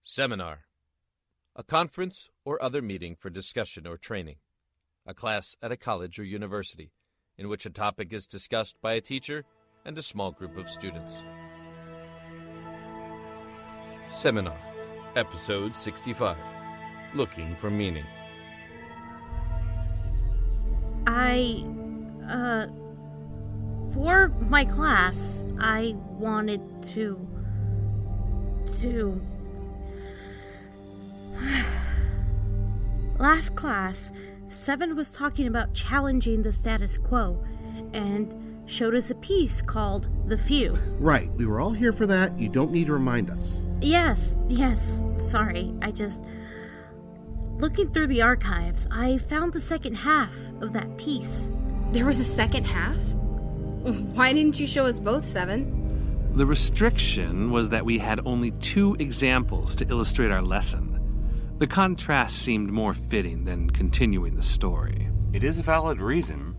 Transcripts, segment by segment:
Seminar. A conference or other meeting for discussion or training. A class at a college or university, in which a topic is discussed by a teacher and a small group of students. Seminar. Episode 65. Looking for Meaning. For my class, I wanted to... Last class, 7 was talking about challenging the status quo, and showed us a piece called The Few. Right, we were all here for that. You don't need to remind us. Yes, sorry, Looking through the archives, I found the second half of that piece. There was a second half? Why didn't you show us both, 7? The restriction was that we had only 2 examples to illustrate our lesson. The contrast seemed more fitting than continuing the story. It is a valid reason.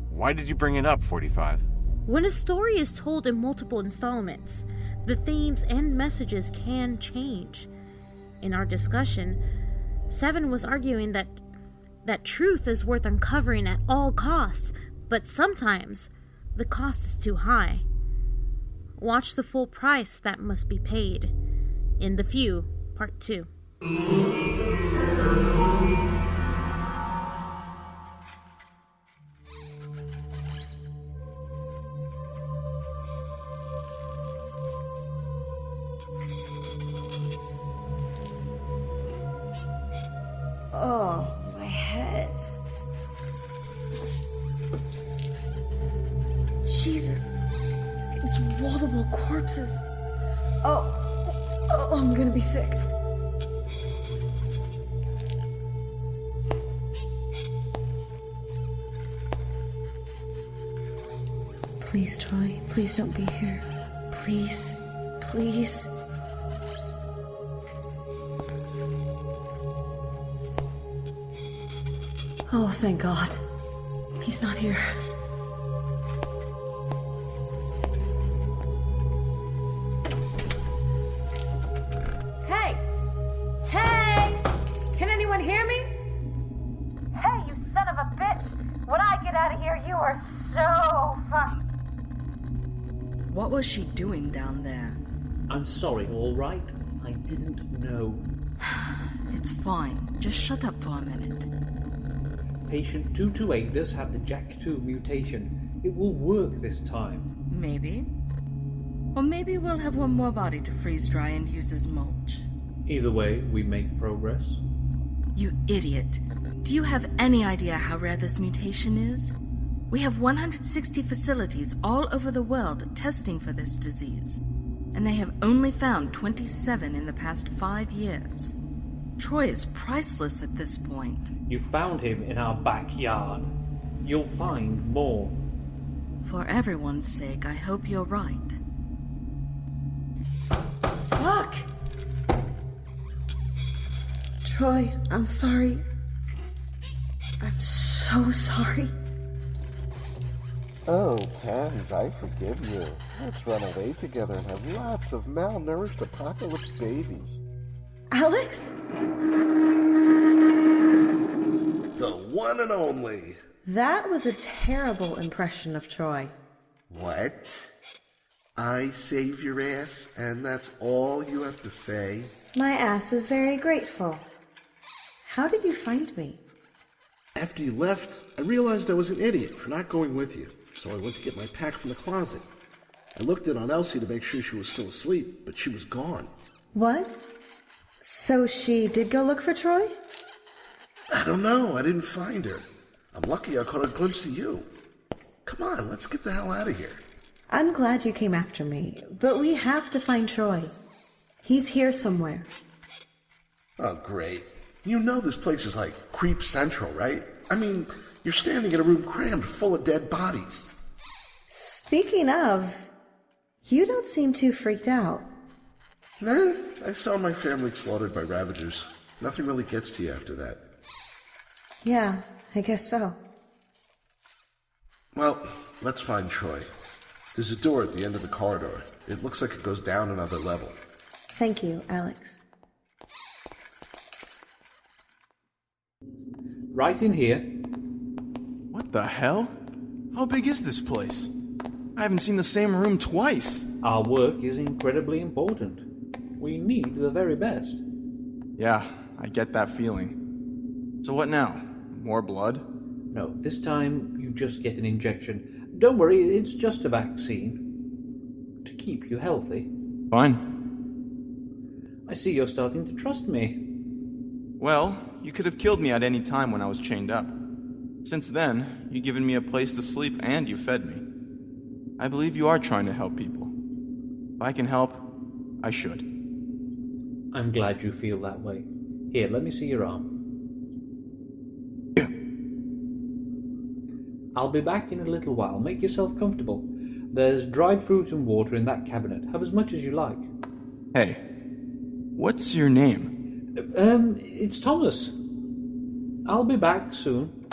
Why did you bring it up, 45? When a story is told in multiple installments, the themes and messages can change. In our discussion, 7 was arguing that truth is worth uncovering at all costs, but sometimes the cost is too high. Watch the full price that must be paid in The Few, Part 2. Oh, my head. Jesus. It's wall-to-wall corpses. Oh, I'm gonna be sick. Please, Troy. Please don't be here. Please. Please. Oh, thank God. He's not here. Hey! Hey! Can anyone hear me? Hey, you son of a bitch! When I get out of here, you are so fun. What was she doing down there? I'm sorry, all right? I didn't know. It's fine. Just shut up for a minute. Patient 228 does have the JAK2 mutation. It will work this time. Maybe. Or maybe we'll have one more body to freeze dry and use as mulch. Either way, we make progress. You idiot. Do you have any idea how rare this mutation is? We have 160 facilities all over the world testing for this disease, and they have only found 27 in the past 5 years. Troy is priceless at this point. You found him in our backyard. You'll find more. For everyone's sake, I hope you're right. Fuck! Troy, I'm sorry. I'm so sorry. Oh, Pams, I forgive you. Let's run away together and have lots of malnourished apocalypse babies. Alex? The one and only. That was a terrible impression of Troy. What? I save your ass, and that's all you have to say? My ass is very grateful. How did you find me? After you left, I realized I was an idiot for not going with you, so I went to get my pack from the closet. I looked in on Elsie to make sure she was still asleep, but she was gone. What? So she did go look for Troy? I don't know. I didn't find her. I'm lucky I caught a glimpse of you. Come on, let's get the hell out of here. I'm glad you came after me, but we have to find Troy. He's here somewhere. Oh, great. You know this place is like Creep Central, right? I mean, you're standing in a room crammed full of dead bodies. Speaking of, you don't seem too freaked out. Nah, I saw my family slaughtered by Ravagers. Nothing really gets to you after that. Yeah, I guess so. Well, let's find Troy. There's a door at the end of the corridor. It looks like it goes down another level. Thank you, Alex. Right in here. What the hell? How big is this place? I haven't seen the same room twice. Our work is incredibly important. We need the very best. Yeah, I get that feeling. So what now? More blood? No, this time you just get an injection. Don't worry, it's just a vaccine. To keep you healthy. Fine. I see you're starting to trust me. Well, you could have killed me at any time when I was chained up. Since then, you've given me a place to sleep and you fed me. I believe you are trying to help people. If I can help, I should. I'm glad you feel that way. Here, let me see your arm. I'll be back in a little while. Make yourself comfortable. There's dried fruit and water in that cabinet. Have as much as you like. Hey, what's your name? It's Thomas. I'll be back soon.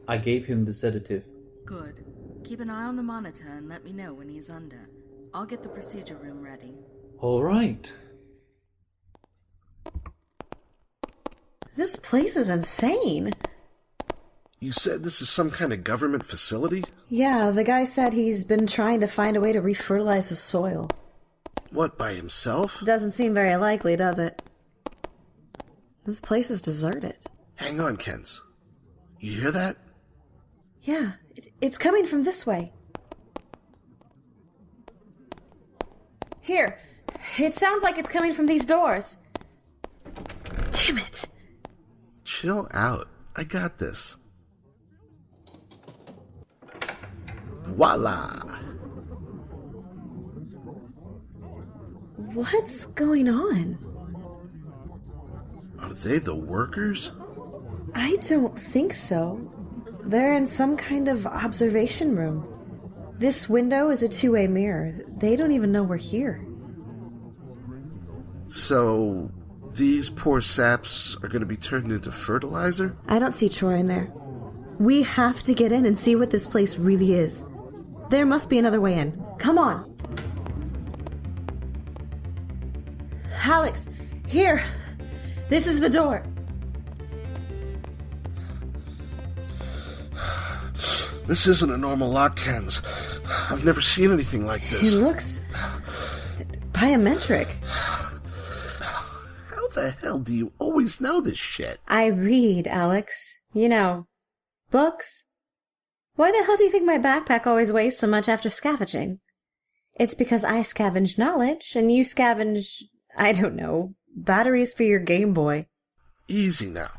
I gave him the sedative. Good. Keep an eye on the monitor and let me know when he's under. I'll get the procedure room ready. All right. This place is insane. You said this is some kind of government facility? Yeah, the guy said he's been trying to find a way to refertilize the soil. What, by himself? Doesn't seem very likely, does it? This place is deserted. Hang on, Kens. You hear that? Yeah, it's coming from this way. Here, it sounds like it's coming from these doors. Damn it. Chill out. I got this. Voila! What's going on? Are they the workers? I don't think so. They're in some kind of observation room. This window is a two-way mirror. They don't even know we're here. So, these poor saps are going to be turned into fertilizer? I don't see Troy in there. We have to get in and see what this place really is. There must be another way in. Come on. Alex, here. This is the door. This isn't a normal lock, Kens. I've never seen anything like this. It looks biometric. How the hell do you always know this shit? I read, Alex. You know, books. Why the hell do you think my backpack always weighs so much after scavenging? It's because I scavenge knowledge, and you scavenge, I don't know, batteries for your Game Boy. Easy now.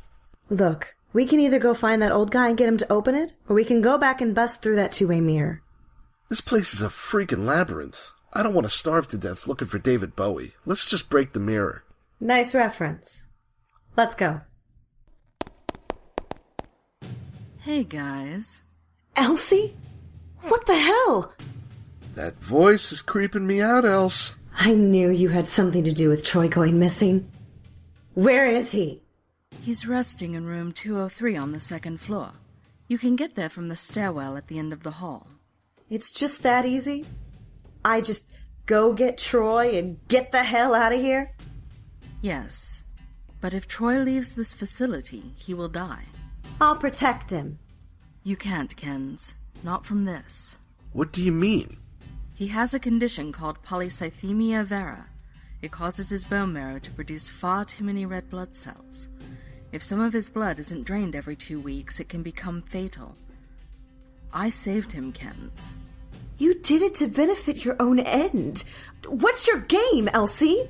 Look, we can either go find that old guy and get him to open it, or we can go back and bust through that two-way mirror. This place is a freaking labyrinth. I don't want to starve to death looking for David Bowie. Let's just break the mirror. Nice reference. Let's go. Hey, guys. Elsie? What the hell? That voice is creeping me out, Else. I knew you had something to do with Troy going missing. Where is he? He's resting in room 203 on the second floor. You can get there from the stairwell at the end of the hall. It's just that easy? I just go get Troy and get the hell out of here? Yes, but if Troy leaves this facility, he will die. I'll protect him. You can't, Kens. Not from this. What do you mean? He has a condition called polycythemia vera. It causes his bone marrow to produce far too many red blood cells. If some of his blood isn't drained every 2 weeks, it can become fatal. I saved him, Kens. You did it to benefit your own end. What's your game, Elsie?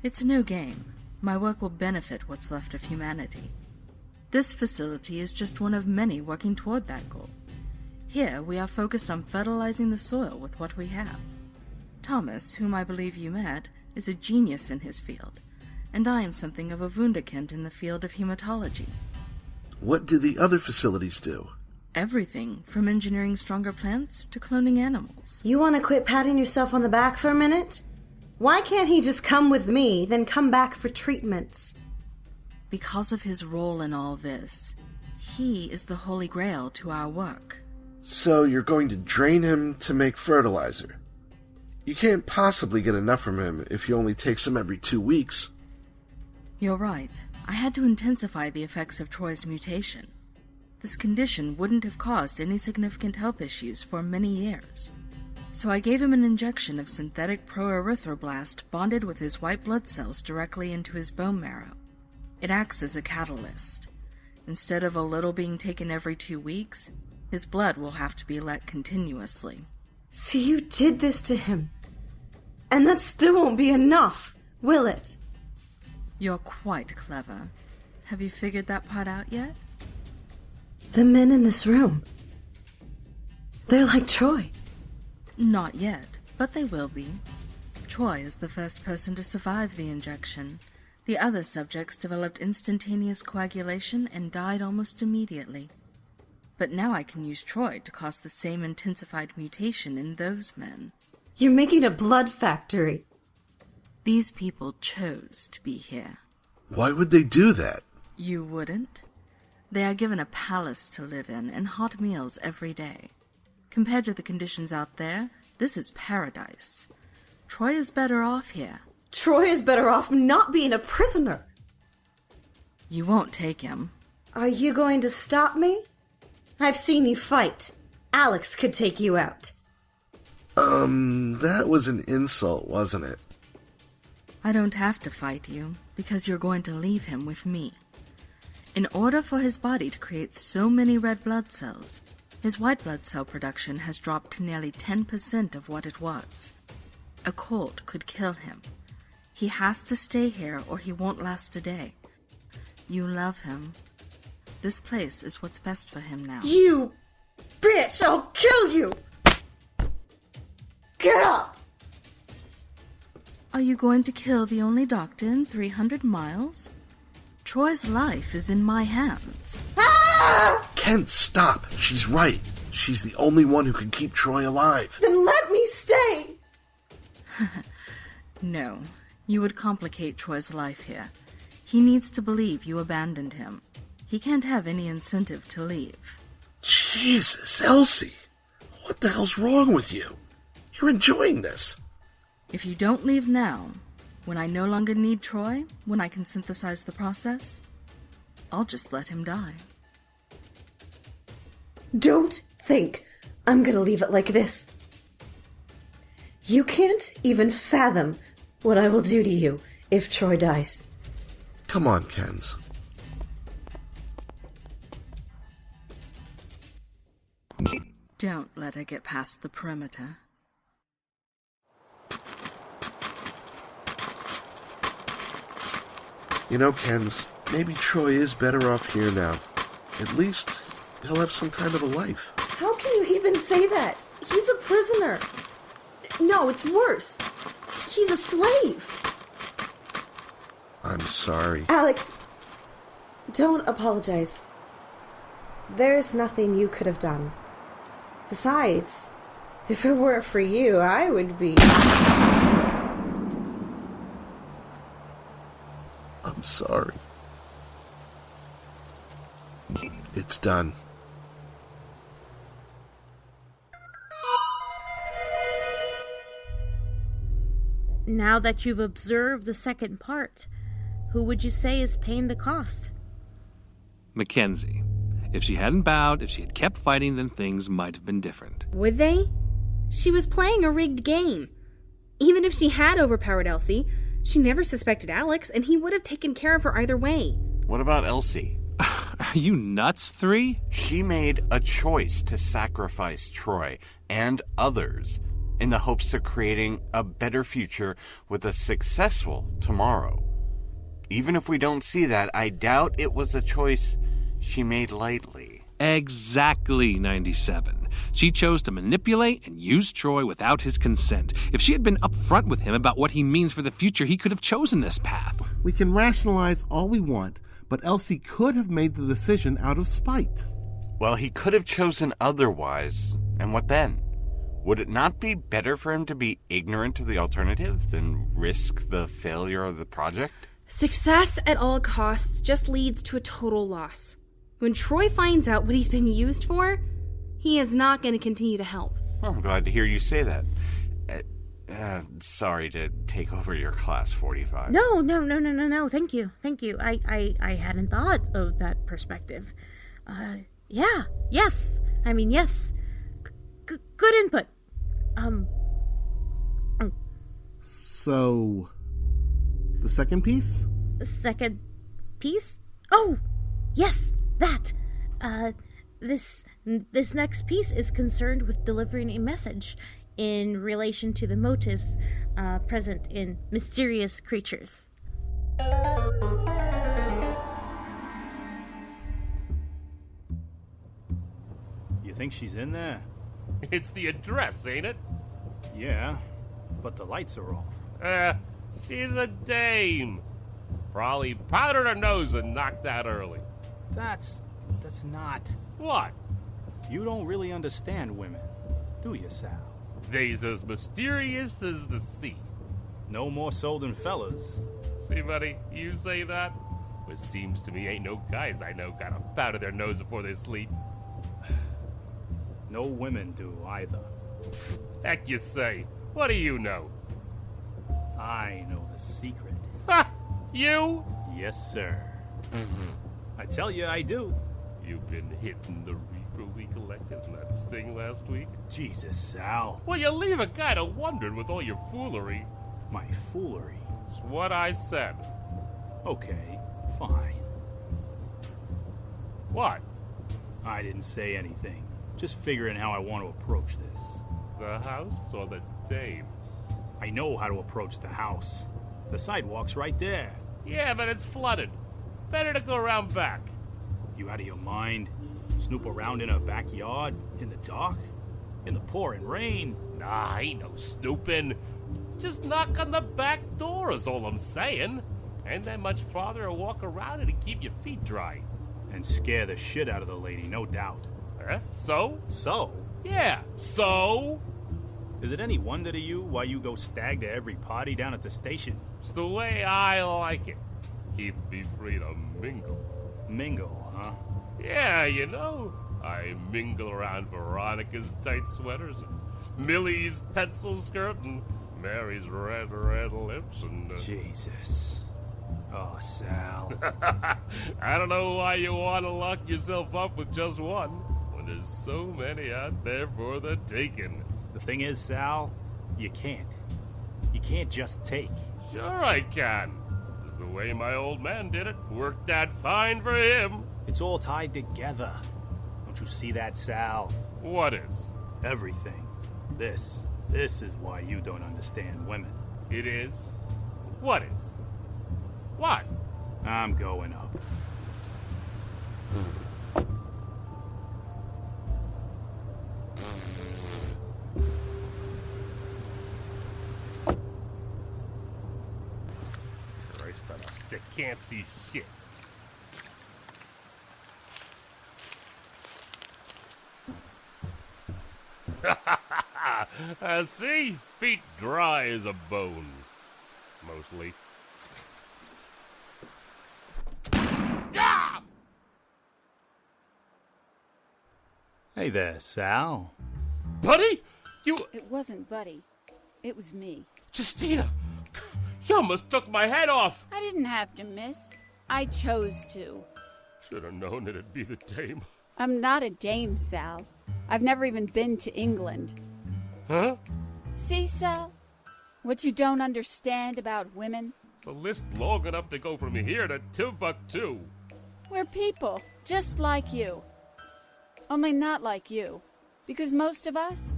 It's no game. My work will benefit what's left of humanity. This facility is just one of many working toward that goal. Here, we are focused on fertilizing the soil with what we have. Thomas, whom I believe you met, is a genius in his field, and I am something of a wunderkind in the field of hematology. What do the other facilities do? Everything, from engineering stronger plants to cloning animals. You want to quit patting yourself on the back for a minute? Why can't he just come with me, then come back for treatments? Because of his role in all this, he is the holy grail to our work. So you're going to drain him to make fertilizer. You can't possibly get enough from him if you only take some every 2 weeks. You're right. I had to intensify the effects of Troy's mutation. This condition wouldn't have caused any significant health issues for many years. So I gave him an injection of synthetic proerythroblast bonded with his white blood cells directly into his bone marrow. It acts as a catalyst. Instead of a little being taken every 2 weeks, his blood will have to be let continuously. So you did this to him. And that still won't be enough, will it? You're quite clever. Have you figured that part out yet? The men in this room. They're like Troy. Not yet, but they will be. Troy is the first person to survive the injection. The other subjects developed instantaneous coagulation and died almost immediately. But now I can use Troy to cause the same intensified mutation in those men. You're making a blood factory. These people chose to be here. Why would they do that? You wouldn't? They are given a palace to live in and hot meals every day. Compared to the conditions out there, this is paradise. Troy is better off here. Troy is better off not being a prisoner. You won't take him. Are you going to stop me? I've seen you fight. Alex could take you out. That was an insult, wasn't it? I don't have to fight you, because you're going to leave him with me. In order for his body to create so many red blood cells, his white blood cell production has dropped to nearly 10% of what it was. A cold could kill him. He has to stay here or he won't last a day. You love him. This place is what's best for him now. You bitch! I'll kill you! Get up! Are you going to kill the only doctor in 300 miles? Troy's life is in my hands. Ah! Kent, stop! She's right. She's the only one who can keep Troy alive. Then let me stay! No, you would complicate Troy's life here. He needs to believe you abandoned him. He can't have any incentive to leave. Jesus, Elsie! What the hell's wrong with you? You're enjoying this. If you don't leave now, when I no longer need Troy, when I can synthesize the process, I'll just let him die. Don't think I'm gonna leave it like this. You can't even fathom what I will do to you if Troy dies. Come on, Kens. Don't let her get past the perimeter. You know, Kens, maybe Troy is better off here now. At least he'll have some kind of a life. How can you even say that? He's a prisoner. No, it's worse. He's a slave. I'm sorry. Alex, don't apologize. There's nothing you could have done. Besides, if it weren't for you, I would be... I'm sorry. It's done. Now that you've observed the second part, who would you say is paying the cost? Mackenzie. If she hadn't bowed, if she had kept fighting, then things might have been different. Would they? She was playing a rigged game. Even if she had overpowered Elsie, she never suspected Alex, and he would have taken care of her either way. What about Elsie? Are you nuts, 3? She made a choice to sacrifice Troy and others in the hopes of creating a better future with a successful tomorrow. Even if we don't see that, I doubt it was a choice she made lightly. Exactly, 97. She chose to manipulate and use Troy without his consent. If she had been upfront with him about what he means for the future, he could have chosen this path. We can rationalize all we want, but Elsie could have made the decision out of spite. Well, he could have chosen otherwise, and what then? Would it not be better for him to be ignorant of the alternative than risk the failure of the project? Success at all costs just leads to a total loss. When Troy finds out what he's been used for, he is not going to continue to help. Well, I'm glad to hear you say that. Sorry to take over your class, 45. No. Thank you. I hadn't thought of that perspective. Yes. I mean, yes. Good input. So, the second piece? Second piece? Oh, yes, that. This next piece is concerned with delivering a message in relation to the motives present in mysterious creatures. You think she's in there? It's the address, ain't it? Yeah, but the lights are off. She's a dame. Probably powdered her nose and knocked out early. That's not... What? You don't really understand women, do you, Sal? They's as mysterious as the sea. No more so than fellas. See, buddy, you say that? But seems to me ain't no guys I know gotta powder their nose before they sleep. No women do, either. Heck you say. What do you know? I know the secret. Ha! You? Yes, sir. I tell you, I do. You've been hitting the reaper we collected in that sting last week? Jesus, Sal. Well, you leave a guy to wondering with all your foolery. My foolery? It's what I said. Okay, fine. What? I didn't say anything. Just figuring how I want to approach this. The house or the dame? I know how to approach the house. The sidewalk's right there. Yeah, but it's flooded. Better to go around back. You out of your mind? Snoop around in her backyard? In the dark? In the pouring rain? Nah, ain't no snooping. Just knock on the back door is all I'm saying. Ain't that much farther to walk around and keep your feet dry. And scare the shit out of the lady, no doubt. So? So? Yeah, so? Is it any wonder to you why you go stag to every party down at the station? It's the way I like it. Keep me free to mingle. Mingle, huh? Yeah, you know, I mingle around Veronica's tight sweaters and Millie's pencil skirt and Mary's red lips and... Jesus. Oh, Sal. I don't know why you want to lock yourself up with just one when there's so many out there for the taking. The thing is, Sal, you can't. You can't just take. Sure I can. It's the way my old man did it. Worked out fine for him. It's all tied together. Don't you see that, Sal? What is? Everything. This is why you don't understand women. It is? What is? What? I'm going up. Christ on a stick, can't see shit. See? Feet dry as a bone. Mostly. Ah! Hey there, Sal. Buddy? You... It wasn't Buddy. It was me. Justina! You almost took my head off! I didn't have to, miss. I chose to. Should have known it'd be the dame. I'm not a dame, Sal. I've never even been to England. Huh? See, Sal? What you don't understand about women? It's a list long enough to go from here to Timbuktu. We're people, just like you. Only not like you. Because most of us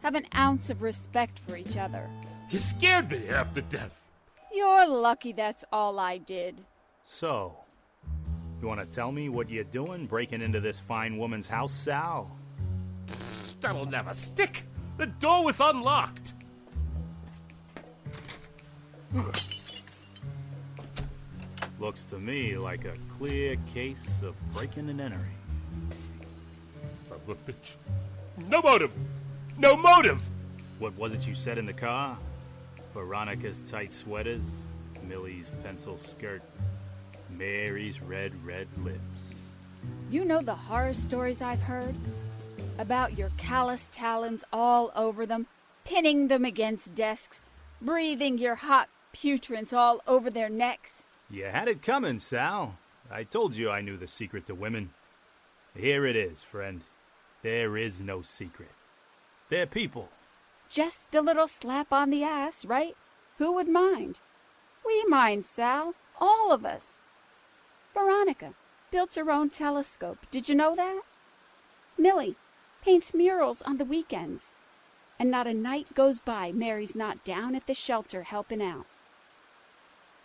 have an ounce of respect for each other. You scared me half to death. You're lucky that's all I did. So, you want to tell me what you're doing breaking into this fine woman's house, Sal? That'll never stick. The door was unlocked. Looks to me like a clear case of breaking and entering. Son of a bitch. No motive! No motive! What was it you said in the car? Veronica's tight sweaters, Millie's pencil skirt, Mary's red lips. You know the horror stories I've heard? About your callous talons all over them, pinning them against desks, breathing your hot putrents all over their necks. You had it coming, Sal. I told you I knew the secret to women. Here it is, friend. There is no secret. They're people. Just a little slap on the ass, right? Who would mind? We mind, Sal. All of us. Veronica built her own telescope. Did you know that? Millie paints murals on the weekends. And not a night goes by Mary's not down at the shelter helping out.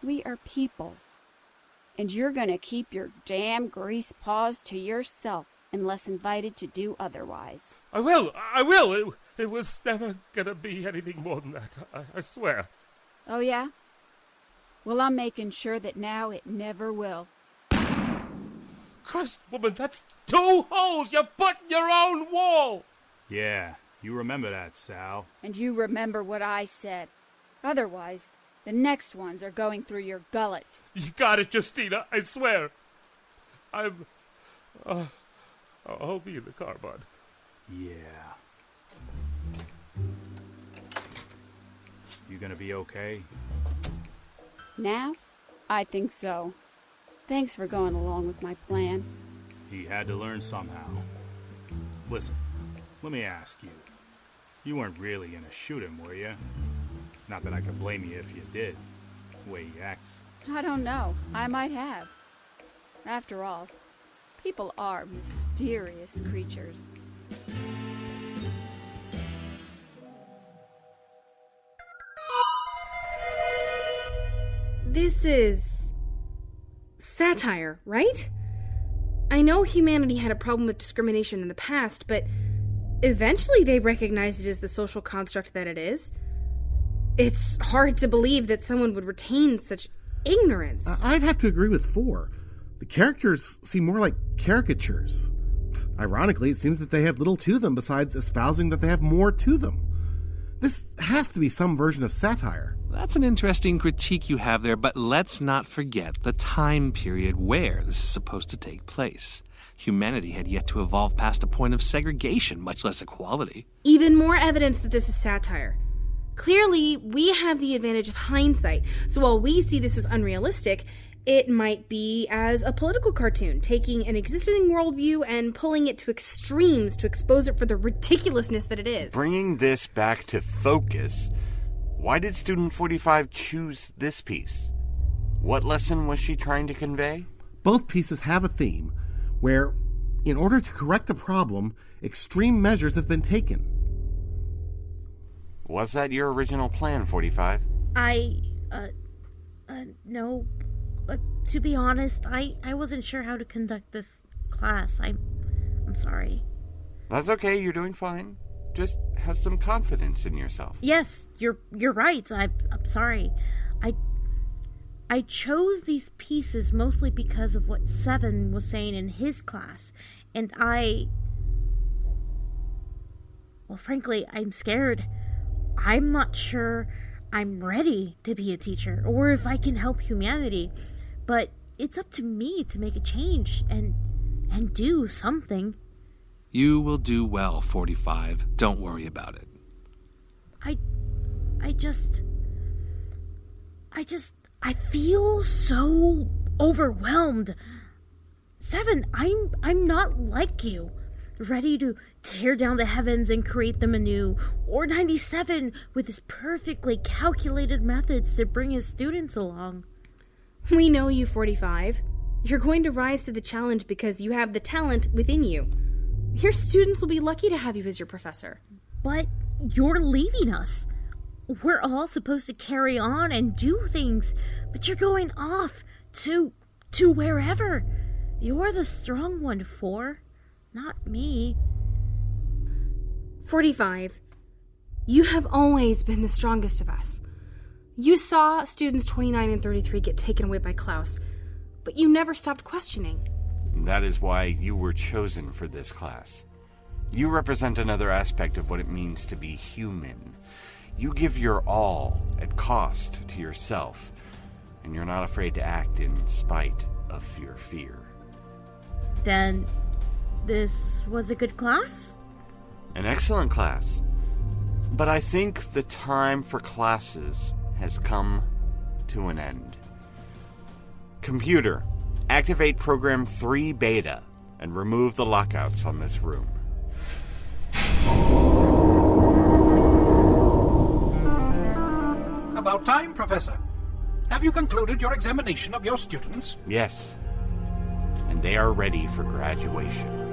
We are people. And you're gonna keep your damn grease paws to yourself unless invited to do otherwise. I will! It was never gonna be anything more than that, I swear. Oh, yeah? Well, I'm making sure that now it never will. Christ, woman, that's 2 holes you put in your own wall! Yeah, you remember that, Sal. And you remember what I said. Otherwise, the next ones are going through your gullet. You got it, Justina, I swear. I'll be in the car, bud. Yeah. You gonna be okay? Now? I think so. Thanks for going along with my plan. He had to learn somehow. Listen, let me ask you. You weren't really gonna shoot him, were you? Not that I could blame you if you did, the way he acts. I don't know. I might have. After all, people are mysterious creatures. This is satire, right? I know humanity had a problem with discrimination in the past, but eventually they recognized it as the social construct that it is. It's hard to believe that someone would retain such ignorance. I'd have to agree with 4. The characters seem more like caricatures. Ironically, it seems that they have little to them besides espousing that they have more to them. This has to be some version of satire. That's an interesting critique you have there, but let's not forget the time period where this is supposed to take place. Humanity had yet to evolve past a point of segregation, much less equality. Even more evidence that this is satire. Clearly, we have the advantage of hindsight, so while we see this as unrealistic, it might be as a political cartoon, taking an existing worldview and pulling it to extremes to expose it for the ridiculousness that it is. Bringing this back to focus, why did Student 45 choose this piece? What lesson was she trying to convey? Both pieces have a theme where, in order to correct a problem, extreme measures have been taken. Was that your original plan, 45? No. To be honest, I wasn't sure how to conduct this class. I'm sorry. That's okay, you're doing fine. Just have some confidence in yourself. Yes, you're right. I'm sorry. I chose these pieces mostly because of what 7 was saying in his class, and well, frankly, I'm scared. I'm not sure I'm ready to be a teacher, or if I can help humanity, but it's up to me to make a change and do something. You will do well, 45. Don't worry about it. I feel so overwhelmed. 7, I'm not like you, ready to tear down the heavens and create them anew, or 97 with his perfectly calculated methods to bring his students along. We know you, 45. You're going to rise to the challenge because you have the talent within you. Your students will be lucky to have you as your professor. But you're leaving us. We're all supposed to carry on and do things, but you're going off to wherever. You're the strong one, 4, not me. 45. You have always been the strongest of us. You saw students 29 and 33 get taken away by Klaus, but you never stopped questioning. That is why you were chosen for this class. You represent another aspect of what it means to be human. You give your all at cost to yourself, and you're not afraid to act in spite of your fear. Then, this was a good class? An excellent class. But I think the time for classes has come to an end. Computer, activate program 3 beta and remove the lockouts on this room. About time, Professor. Have you concluded your examination of your students? Yes, and they are ready for graduation.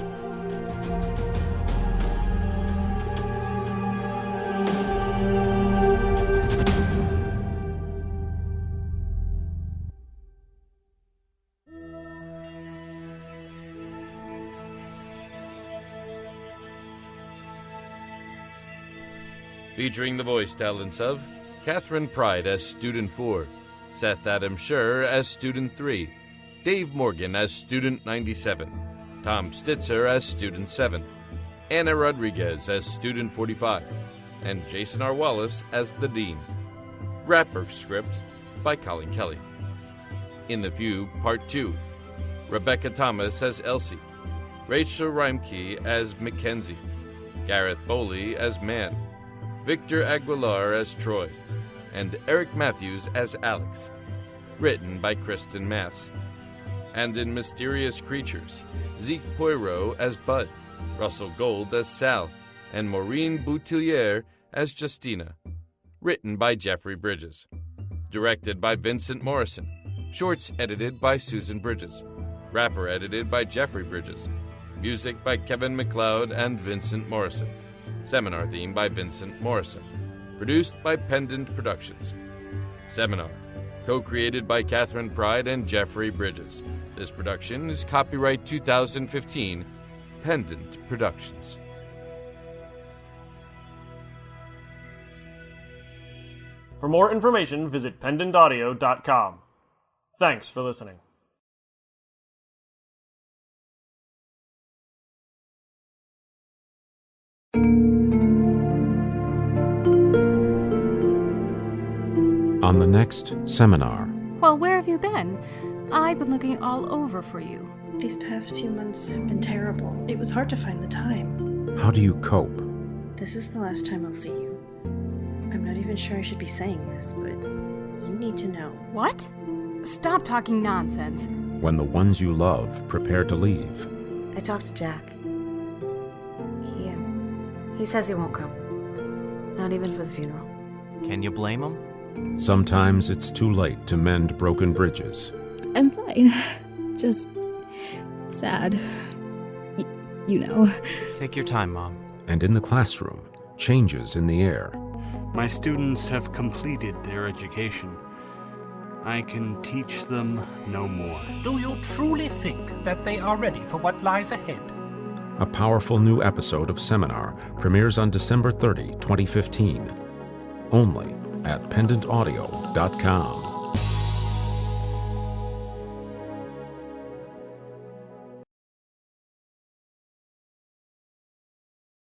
Featuring the voice talents of Catherine Pride as Student 4, Seth Adam Scher as Student 3, Dave Morgan as Student 97, Tom Stitzer as Student 7, Anna Rodriguez as Student 45, and Jason R. Wallace as the Dean. Rapper script by Colin Kelly. In the View, Part 2, Rebecca Thomas as Elsie, Rachel Reimke as Mackenzie, Gareth Bowley as Man, Victor Aguilar as Troy, and Eric Matthews as Alex. Written by Kristyn Mass. And in Mysterious Creatures, Zeke Poirot as Bud, Russell Gold as Sal, and Maureen Boutillier as Justina. Written by Jeffrey Bridges. Directed by Vincent Morrison. Shorts edited by Susan Bridges. Rapper edited by Jeffrey Bridges. Music by Kevin MacLeod and Vincent Morrison. Seminar theme by Vincent Morrison. Produced by Pendant Productions. Seminar, co-created by Catherine Pride and Jeffrey Bridges. This production is copyright 2015, Pendant Productions. For more information, visit pendantaudio.com. Thanks for listening. On the next seminar. Well, where have you been? I've been looking all over for you. These past few months have been terrible. It was hard to find the time. How do you cope? This is the last time I'll see you. I'm not even sure I should be saying this, but you need to know. What? Stop talking nonsense. When the ones you love prepare to leave. I talked to Jack. He says he won't come. Not even for the funeral. Can you blame him? Sometimes it's too late to mend broken bridges. I'm fine. Just sad. You know. Take your time, Mom. And in the classroom, changes in the air. My students have completed their education. I can teach them no more. Do you truly think that they are ready for what lies ahead? A powerful new episode of Seminar premieres on December 30, 2015. Only at pendantaudio.com.